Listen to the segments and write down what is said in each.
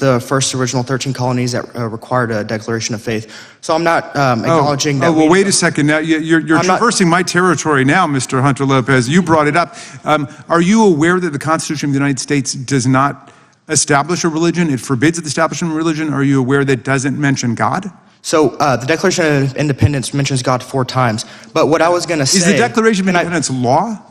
the first original 13 colonies that required a declaration of faith. So I'm not acknowledging that. Well, wait a second. Now you're traversing my territory now, Mr. Hunter Lopez. You brought it up. Are you aware that the Constitution of the United States does not establish a religion? It forbids the establishment of religion. Are you aware that it doesn't mention God? So the Declaration of Independence mentions God 4 times. But what I was going to say... Is the Declaration of Independence law?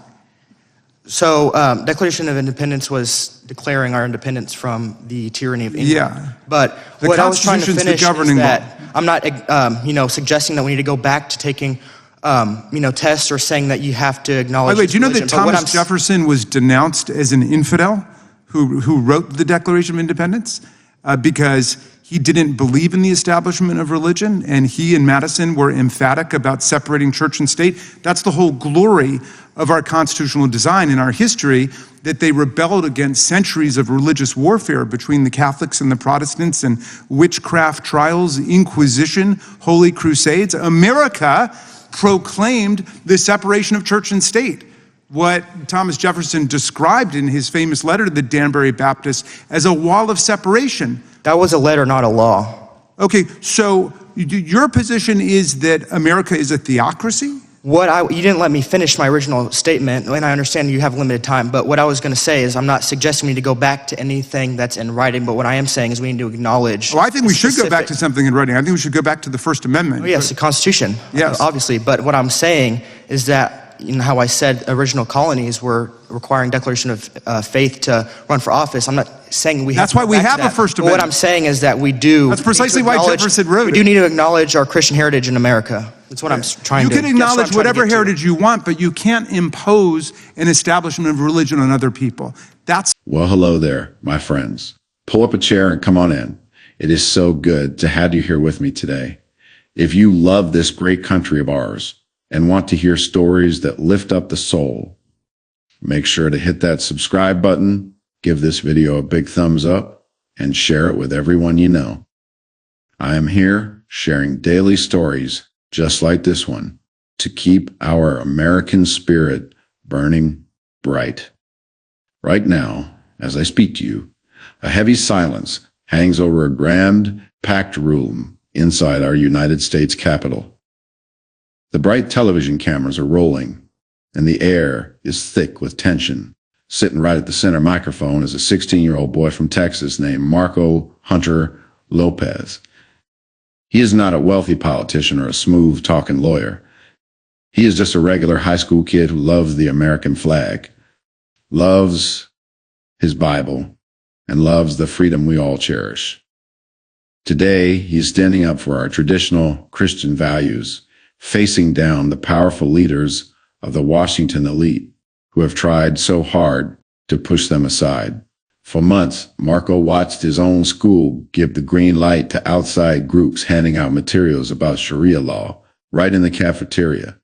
So Declaration of Independence was declaring our independence from the tyranny of England. Yeah. But what I was trying to finish is that I'm not, suggesting that we need to go back to taking, tests or saying that you have to acknowledge. Wait, do you know that Thomas Jefferson was denounced as an infidel who wrote the Declaration of Independence because he didn't believe in the establishment of religion, and he and Madison were emphatic about separating church and state? That's the whole glory of our constitutional design in our history, that they rebelled against centuries of religious warfare between the Catholics and the Protestants and witchcraft trials, Inquisition, Holy Crusades. America proclaimed the separation of church and state, what Thomas Jefferson described in his famous letter to the Danbury Baptists as a wall of separation. That was a letter, not a law. Okay, so your position is that America is a theocracy? You didn't let me finish my original statement, and I understand you have limited time, but what I was going to say is I'm not suggesting we need to go back to anything that's in writing, but what I am saying is we need to acknowledge... Well, I think we should go back to something in writing. I think we should go back to the First Amendment. Oh, yes, the Constitution, yes, obviously, but what I'm saying is that, how I said original colonies were requiring declaration of faith to run for office. I'm not saying we have That's why we have a First Amendment. What I'm saying is that we do... That's precisely why Jefferson wrote it. We do need to acknowledge our Christian heritage in America. That's what I'm trying to... You can acknowledge whatever heritage you want, but you can't impose an establishment of religion on other people. That's... Well, hello there, my friends. Pull up a chair and come on in. It is so good to have you here with me today. If you love this great country of ours and want to hear stories that lift up the soul, make sure to hit that subscribe button, give this video a big thumbs up, and share it with everyone you know. I am here sharing daily stories just like this one to keep our American spirit burning bright. Right now, as I speak to you, a heavy silence hangs over a grand, packed room inside our United States Capitol. The bright television cameras are rolling, and the air is thick with tension. Sitting right at the center microphone is a 16-year-old boy from Texas named Marco Hunter Lopez. He is not a wealthy politician or a smooth-talking lawyer. He is just a regular high school kid who loves the American flag, loves his Bible, and loves the freedom we all cherish. Today, he is standing up for our traditional Christian values, facing down the powerful leaders of the Washington elite who have tried so hard to push them aside. For months, Marco watched his own school give the green light to outside groups handing out materials about Sharia law right in the cafeteria,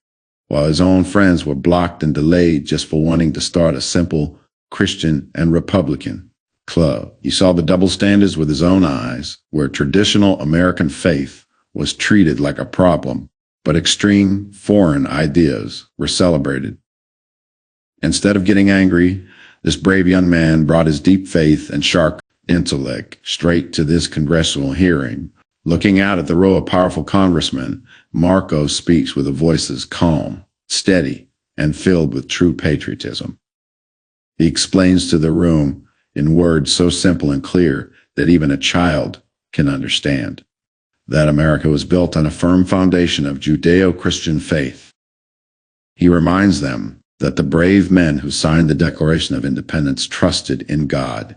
while his own friends were blocked and delayed just for wanting to start a simple Christian and Republican club. He saw the double standards with his own eyes, where traditional American faith was treated like a problem, but extreme foreign ideas were celebrated. Instead of getting angry, this brave young man brought his deep faith and sharp intellect straight to this congressional hearing. Looking out at the row of powerful congressmen, Marco speaks with a voice that's calm, steady, and filled with true patriotism. He explains to the room in words so simple and clear that even a child can understand that America was built on a firm foundation of Judeo-Christian faith. He reminds them that the brave men who signed the Declaration of Independence trusted in God,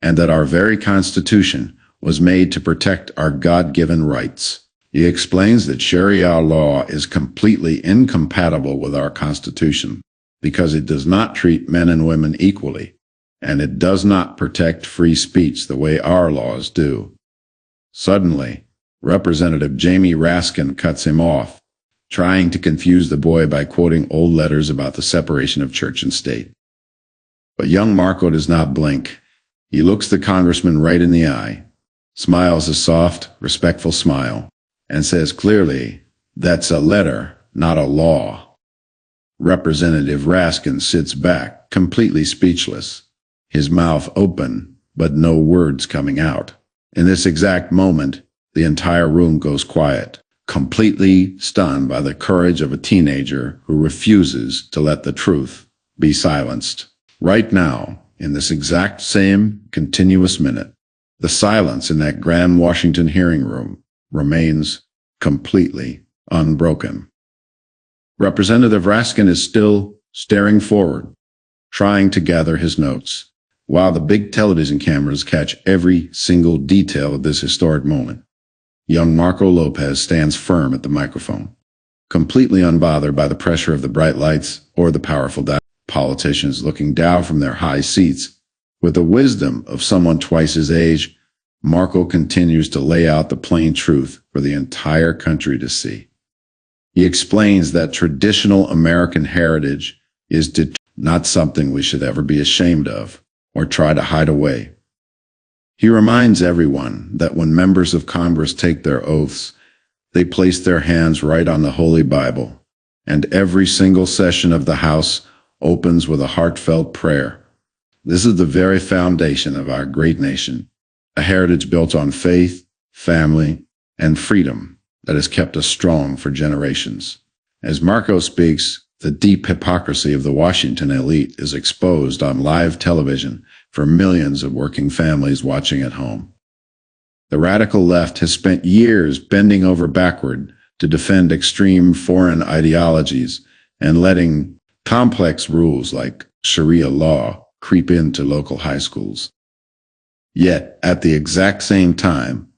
and that our very Constitution was made to protect our God-given rights. He explains that Sharia law is completely incompatible with our Constitution because it does not treat men and women equally, and it does not protect free speech the way our laws do. Suddenly, Representative Jamie Raskin cuts him off, trying to confuse the boy by quoting old letters about the separation of church and state. But young Marco does not blink. He looks the congressman right in the eye, smiles a soft, respectful smile, and says clearly, "That's a letter, not a law." Representative Raskin sits back, completely speechless, his mouth open, but no words coming out. In this exact moment, the entire room goes quiet, completely stunned by the courage of a teenager who refuses to let the truth be silenced. Right now, in this exact same continuous minute, the silence in that grand Washington hearing room remains completely unbroken. Representative Raskin is still staring forward, trying to gather his notes, while the big television cameras catch every single detail of this historic moment. Young Marco Lopez stands firm at the microphone, completely unbothered by the pressure of the bright lights or the powerful politicians looking down from their high seats. With the wisdom of someone twice his age, Marco continues to lay out the plain truth for the entire country to see. He explains that traditional American heritage is not something we should ever be ashamed of or try to hide away. He reminds everyone that when members of Congress take their oaths, they place their hands right on the Holy Bible, and every single session of the House opens with a heartfelt prayer. This is the very foundation of our great nation, a heritage built on faith, family, and freedom that has kept us strong for generations. As Marco speaks, the deep hypocrisy of the Washington elite is exposed on live television for millions of working families watching at home. The radical left has spent years bending over backward to defend extreme foreign ideologies and letting complex rules like Sharia law creep into local high schools. Yet, at the exact same time,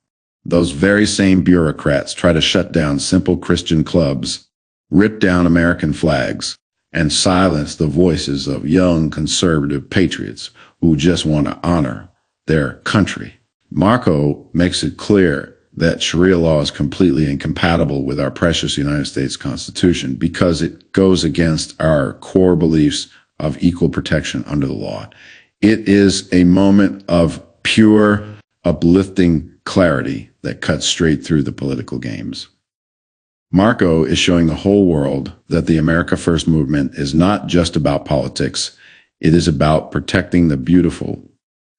those very same bureaucrats try to shut down simple Christian clubs, rip down American flags, and silence the voices of young conservative patriots who just want to honor their country. Marco makes it clear that Sharia law is completely incompatible with our precious United States Constitution because it goes against our core beliefs of equal protection under the law. It is a moment of pure, uplifting clarity that cuts straight through the political games. Marco is showing the whole world that the America First movement is not just about politics. It is about protecting the beautiful,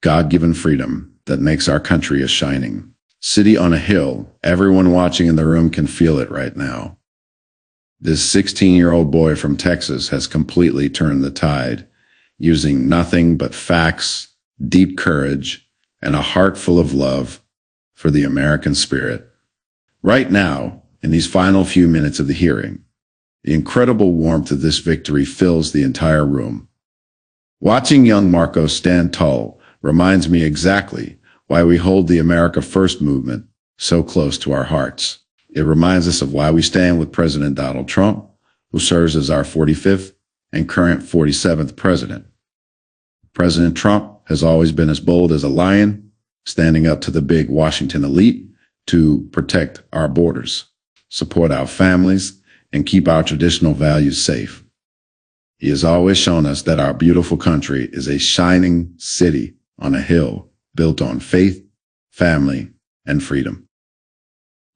God-given freedom that makes our country a shining city on a hill. Everyone watching in the room can feel it right now. This 16-year-old boy from Texas has completely turned the tide, using nothing but facts, deep courage, and a heart full of love for the American spirit. Right now, in these final few minutes of the hearing, the incredible warmth of this victory fills the entire room. Watching young Marco stand tall reminds me exactly why we hold the America First movement so close to our hearts. It reminds us of why we stand with President Donald Trump, who serves as our 45th and current 47th president. President Trump has always been as bold as a lion, standing up to the big Washington elite to protect our borders, support our families, and keep our traditional values safe. He has always shown us that our beautiful country is a shining city on a hill built on faith, family, and freedom.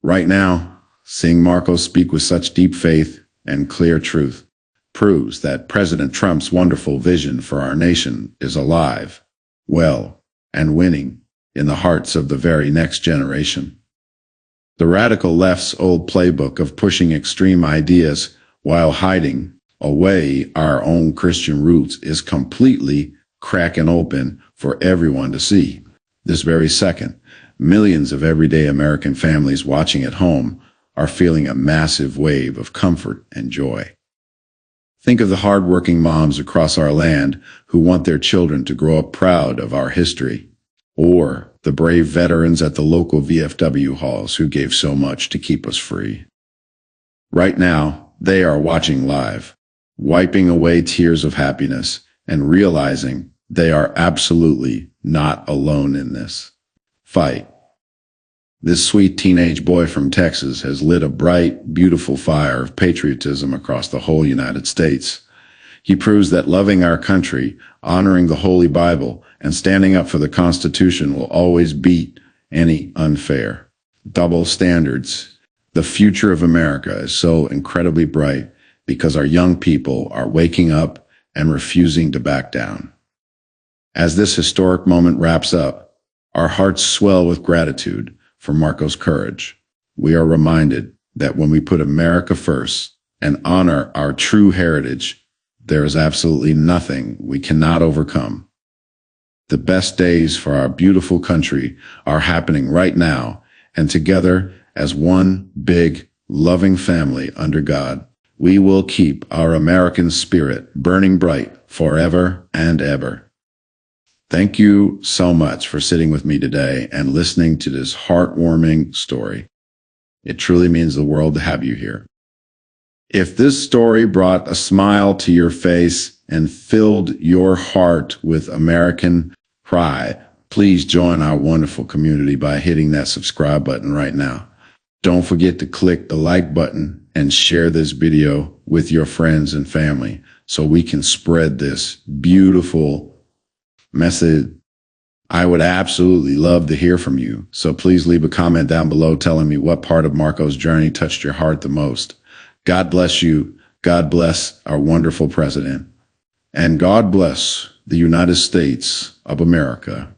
Right now, seeing Marco speak with such deep faith and clear truth proves that President Trump's wonderful vision for our nation is alive, well, and winning in the hearts of the very next generation. The radical left's old playbook of pushing extreme ideas while hiding away our own Christian roots is completely cracking open for everyone to see. This very second, millions of everyday American families watching at home are feeling a massive wave of comfort and joy. Think of the hardworking moms across our land who want their children to grow up proud of our history, or the brave veterans at the local VFW halls who gave so much to keep us free. Right now, they are watching live, wiping away tears of happiness and realizing they are absolutely not alone in this fight. This sweet teenage boy from Texas has lit a bright, beautiful fire of patriotism across the whole United States. He proves that loving our country, honoring the Holy Bible, and standing up for the Constitution will always beat any unfair double standards. The future of America is so incredibly bright because our young people are waking up and refusing to back down. As this historic moment wraps up, Our hearts swell with gratitude for Marco's courage. We are reminded that when we put America first and honor our true heritage, there is absolutely nothing we cannot overcome. The best days for our beautiful country are happening right now, and together as one big, loving family under God, we will keep our American spirit burning bright forever and ever. Thank you so much for sitting with me today and listening to this heartwarming story. It truly means the world to have you here. If this story brought a smile to your face and filled your heart with American pride, please join our wonderful community by hitting that subscribe button right now. Don't forget to click the like button and share this video with your friends and family so we can spread this beautiful message. I would absolutely love to hear from you. So please leave a comment down below telling me what part of Marco's journey touched your heart the most. God bless you. God bless our wonderful president. And God bless the United States of America.